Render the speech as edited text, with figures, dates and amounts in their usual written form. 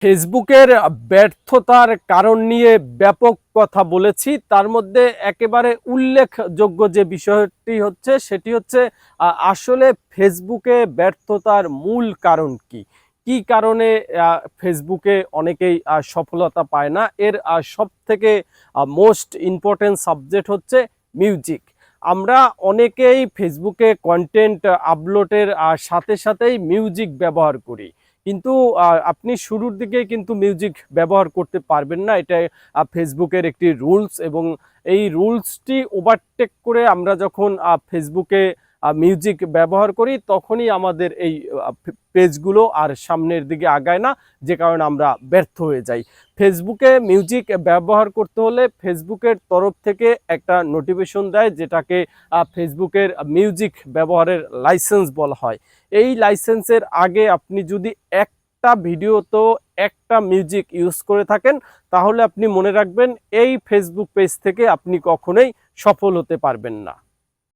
ফেসবুকের ব্যর্থতার কারণ নিয়ে ব্যাপক কথা বলেছি। তার মধ্যে একেবারে উল্লেখযোগ্য যে বিষয়টি হচ্ছে সেটি হচ্ছে আসলে ফেসবুকে ব্যর্থতার মূল কারণ কি? কি কারণে ফেসবুকে অনেকেই সফলতা পায় না? এর সবথেকে মোস্ট ইম্পর্টেন্ট সাবজেক্ট হচ্ছে মিউজিক। আমরা অনেকেই ফেসবুকে কনটেন্ট আপলোডের সাথে সাথেই মিউজিক ব্যবহার করি। কিন্তু আপনি শুরুর দিকে কিন্তু মিউজিক ব্যবহার করতে পারবেন না। এটা ফেসবুকের একটি রুলস, এবং এই রুলসটি ওভারটেক করে আমরা যখন ফেসবুকে মিউজিক ব্যবহার করি তখনই আমাদের এই পেজগুলো আর সামনের দিকে আগায় না, যে কারণে আমরা ব্যর্থ হয়ে যাই। ফেসবুকে মিউজিক ব্যবহার করতে হলে ফেসবুকের তরফ থেকে একটা নোটিফিকেশন দেয়, যেটাকে ফেসবুকের মিউজিক ব্যবহারের লাইসেন্স বলা হয়। এই লাইসেন্সের আগে আপনি যদি একটা ভিডিওতেও একটা মিউজিক ইউজ করে থাকেন, তাহলে আপনি মনে রাখবেন এই ফেসবুক পেজ থেকে আপনি কখনোই সফল হতে পারবেন না।